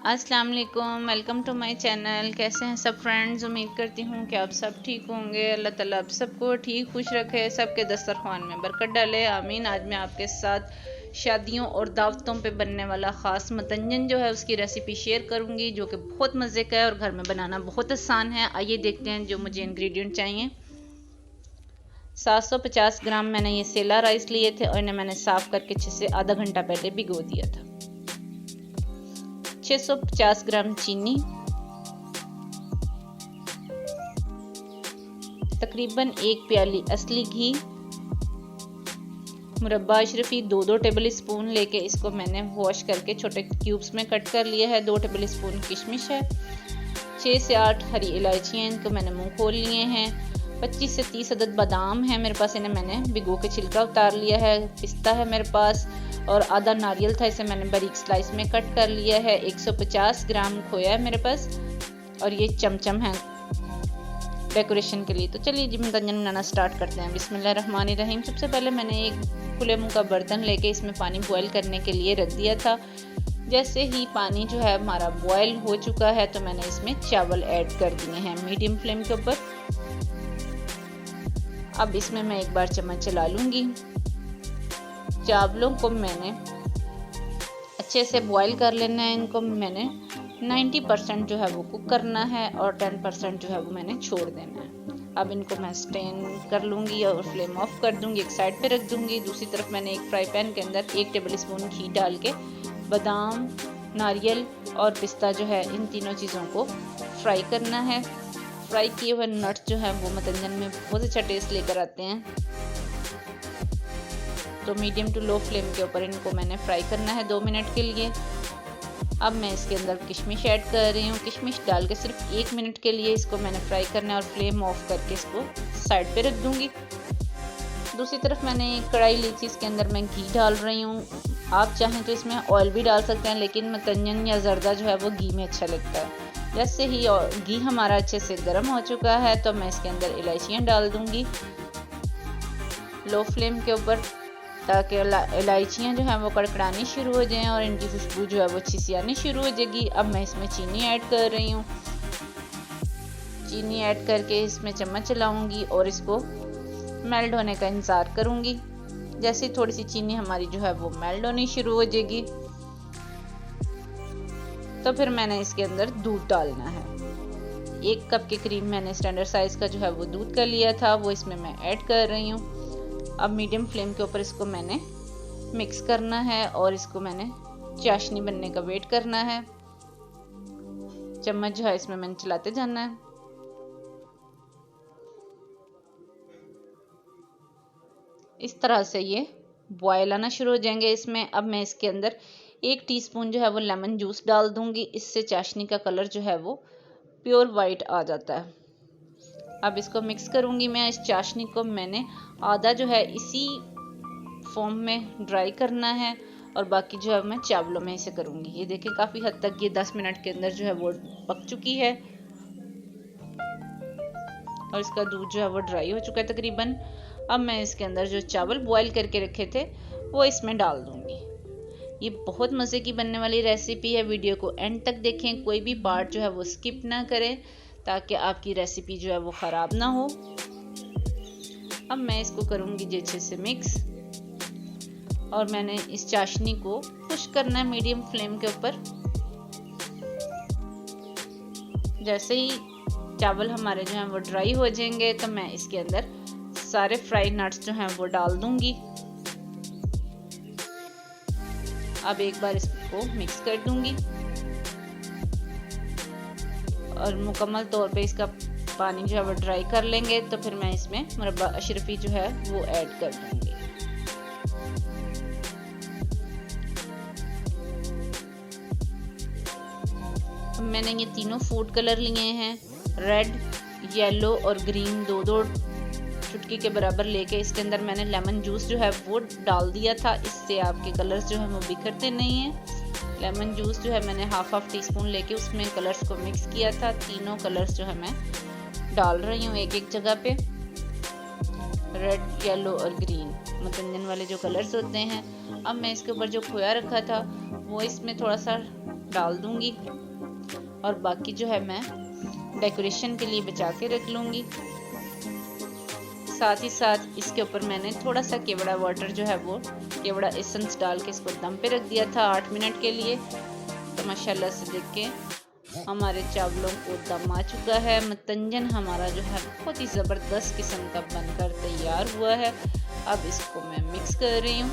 अस्सलाम वालेकुम, welcome to my channel. कैसे हैं सब फ्रेंड्स? उम्मीद करती हूँ कि आप सब ठीक होंगे। अल्लाह ताला आप सबको ठीक खुश रखे, सबके दस्तरखान में बरकत डाले, आमीन। आज मैं आपके साथ शादियों और दावतों पे बनने वाला ख़ास मतंजन जो है उसकी रेसिपी शेयर करूँगी, जो कि बहुत मज़े का है और घर में बनाना बहुत आसान है। आइए देखते हैं जो मुझे इंग्रेडिएंट चाहिए। 750 ग्राम मैंने ये सेला राइस लिए थे और इन्हें मैंने साफ़ करके 6 से आधा घंटा पहले भिगो दिया था। 650 ग्राम चीनी, तकरीबन 1 प्याली असली घी, मुरब्बा अशरफी 2 टेबल स्पून लेके इसको मैंने वॉश करके छोटे क्यूब्स में कट कर लिया है। 2 टेबल स्पून किशमिश है, 6 से 8 हरी इलायचियाँ, इनको मैंने मुंह खोल लिए हैं। 25 से 30 अदद बादाम है मेरे पास, इन्हें मैंने भिगो के छिलका उतार लिया है। पिस्ता है मेरे पास और आधा नारियल था, इसे मैंने बारीक स्लाइस में कट कर लिया है। 150 ग्राम खोया है मेरे पास और ये चमचम है डेकोरेशन के लिए। तो चलिए जी मतंजन बनाना स्टार्ट करते हैं। बिस्मिल्लाहिर्रहमानिर्रहीम। सबसे पहले मैंने एक खुले मुंह का बर्तन लेके इसमें पानी बॉयल करने के लिए रख दिया था। जैसे ही पानी जो है हमारा बॉयल हो चुका है तो मैंने इसमें चावल ऐड कर दिए हैं मीडियम फ्लेम के ऊपर। अब इसमें मैं एक बार चम्मच चला लूँगी। चावलों को मैंने अच्छे से बॉईल कर लेना है। इनको मैंने 90% जो है वो कुक करना है और 10% जो है वो मैंने छोड़ देना है। अब इनको मैं स्टेन कर लूँगी और फ्लेम ऑफ कर दूँगी, एक साइड पे रख दूँगी। दूसरी तरफ मैंने एक फ्राई पैन के अंदर 1 टेबल स्पून घी डाल के बादाम, नारियल और पिस्ता जो है इन तीनों चीज़ों को फ्राई करना है। फ्राई किए हुए नट्स जो है वो मतंजन में बहुत अच्छा टेस्ट लेकर आते हैं। तो मीडियम टू लो फ्लेम के ऊपर इनको मैंने फ्राई करना है 2 मिनट के लिए। अब मैं इसके अंदर किशमिश ऐड कर रही हूँ। किशमिश डाल के सिर्फ 1 मिनट के लिए इसको मैंने फ्राई करना है और फ्लेम ऑफ करके इसको साइड पे रख दूँगी। दूसरी तरफ मैंने एक कढ़ाई ली थी, इसके अंदर मैं घी डाल रही हूँ। आप चाहें तो इसमें ऑयल भी डाल सकते हैं, लेकिन मतंजन या जर्दा जो है वो घी में अच्छा लगता है। जैसे ही घी हमारा अच्छे से गर्म हो चुका है तो मैं इसके अंदर इलायचियाँ डाल दूँगी लो फ्लेम के ऊपर, ताकि इलायचियाँ जो हैं वो कड़कड़ानी शुरू हो जाएं और इनकी खुशबू जो है वो अच्छी सी आनी शुरू हो जाएगी। अब मैं इसमें चीनी ऐड कर रही हूँ। चीनी ऐड करके इसमें चम्मच चलाऊँगी और इसको मेल्ट होने का इंतज़ार करूँगी। जैसे ही थोड़ी सी चीनी हमारी जो है वो मेल्ट होनी शुरू हो जाएगी तो फिर मैंने इसके अंदर दूध डालना है। 1 कप के करीब मैंने स्टैंडर्ड साइज़ का जो है वो दूध का लिया था, वो इसमें मैं ऐड कर रही हूँ। अब मीडियम फ्लेम के ऊपर इसको मैंने मिक्स करना है और इसको मैंने चाशनी बनने का वेट करना है। चम्मच जो है इसमें मैंने चलाते जाना है। इस तरह से ये बॉयल आना शुरू हो जाएंगे इसमें। अब मैं इसके अंदर 1 टीस्पून जो है वो लेमन जूस डाल दूंगी। इससे चाशनी का कलर जो है वो प्योर वाइट आ जाता है। अब इसको मिक्स करूंगी मैं। इस चाशनी को मैंने आधा जो है इसी फॉर्म में ड्राई करना है और बाकी जो है मैं चावलों में इसे करूंगी। ये देखें काफ़ी हद तक ये 10 मिनट के अंदर जो है वो पक चुकी है और इसका दूध जो है वो ड्राई हो चुका है तकरीबन। अब मैं इसके अंदर जो चावल बॉईल करके रखे थे वो इसमें डाल दूंगी। ये बहुत मज़े की बनने वाली रेसिपी है। वीडियो को एंड तक देखें, कोई भी पार्ट जो है वो स्किप ना करें ताकि आपकी रेसिपी जो है वो ख़राब ना हो। अब मैं इसको करूँगी जी अच्छे से मिक्स और मैंने इस चाशनी को पुश करना है मीडियम फ्लेम के ऊपर। जैसे ही चावल हमारे जो हैं वो ड्राई हो जाएंगे तो मैं इसके अंदर सारे फ्राई नट्स जो हैं वो डाल दूंगी। अब एक बार इसको मिक्स कर दूंगी और मुकम्मल तौर पे इसका पानी जो है वो ड्राई कर लेंगे तो फिर मैं इसमें मुरब्बा अशरफी जो है वो ऐड कर दूंगी। मैंने ये तीनों फूड कलर लिए हैं, रेड, येलो और ग्रीन, 2 चुटकी के बराबर लेके इसके अंदर मैंने लेमन जूस जो है वो डाल दिया था। इससे आपके कलर्स जो है वो बिखरते नहीं हैं। लेमन जूस जो है मैंने हाफ टीस्पून लेके उसमें कलर्स को मिक्स किया था। तीनों कलर्स जो है मैं डाल रही हूँ एक जगह पे, रेड, येलो और ग्रीन, मतंजन वाले जो कलर्स होते हैं। अब मैं इसके ऊपर जो खोया रखा था वो इसमें थोड़ा सा डाल दूंगी और बाकी जो है मैं डेकोरेशन के लिए बचा के रख लूँगी। साथ ही साथ इसके ऊपर मैंने थोड़ा सा केवड़ा वाटर जो है वो केवड़ा एसेंस डाल के इसको दम पे रख दिया था 8 मिनट के लिए। तो माशाल्लाह से देख के हमारे चावलों को दम आ चुका है। मतंजन हमारा जो है बहुत ही ज़बरदस्त किस्म का बनकर तैयार हुआ है। अब इसको मैं मिक्स कर रही हूँ।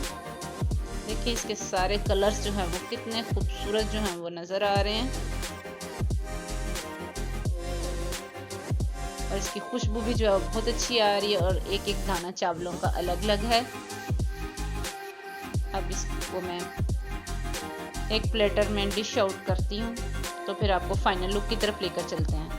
देखिए इसके सारे कलर्स जो हैं वो कितने खूबसूरत जो हैं वो नज़र आ रहे हैं और इसकी खुशबू भी जो है बहुत अच्छी आ रही है और एक एक दाना चावलों का अलग अलग है। अब इसको मैं एक प्लेटर में डिश आउट करती हूँ तो फिर आपको फाइनल लुक की तरफ लेकर चलते हैं।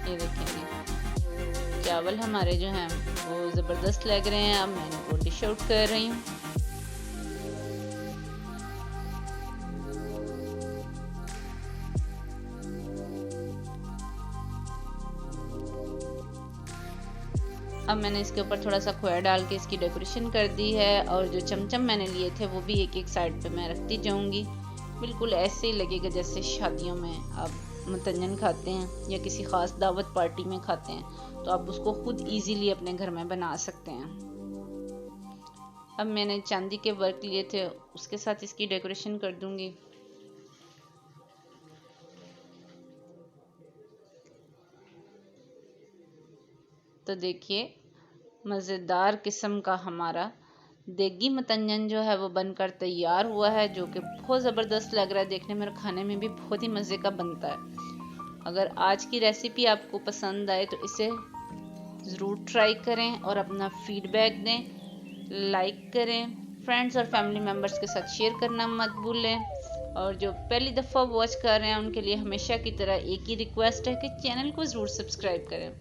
ये देखेंगे चावल हमारे जो हैं वो ज़बरदस्त लग रहे हैं। अब मैं इनको डिश आउट कर रही हूँ। अब मैंने इसके ऊपर थोड़ा सा खोया डाल के इसकी डेकोरेशन कर दी है और जो चमचम मैंने लिए थे वो भी एक एक साइड पे मैं रखती जाऊंगी। बिल्कुल ऐसे ही लगेगा जैसे शादियों में आप मतंजन खाते हैं या किसी ख़ास दावत पार्टी में खाते हैं, तो आप उसको खुद इजीली अपने घर में बना सकते हैं। अब मैंने चांदी के वर्क लिए थे उसके साथ इसकी डेकोरेशन कर दूंगी। तो देखिए मज़ेदार किस्म का हमारा देगी मतंजन जो है वो बनकर तैयार हुआ है, जो कि बहुत ज़बरदस्त लग रहा है देखने में और खाने में भी बहुत ही मज़े का बनता है। अगर आज की रेसिपी आपको पसंद आए तो इसे ज़रूर ट्राई करें और अपना फीडबैक दें, लाइक करें, फ्रेंड्स और फैमिली मेम्बर्स के साथ शेयर करना मत भूलें। और जो पहली दफ़ा वॉच कर रहे हैं उनके लिए हमेशा की तरह एक ही रिक्वेस्ट है कि चैनल को ज़रूर सब्सक्राइब करें,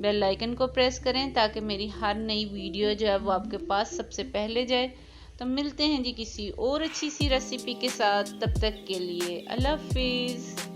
बेल आइकन को प्रेस करें ताकि मेरी हर नई वीडियो जो है वो आपके पास सबसे पहले जाए। तो मिलते हैं जी किसी और अच्छी सी रेसिपी के साथ, तब तक के लिए अल्लाह हाफिज़।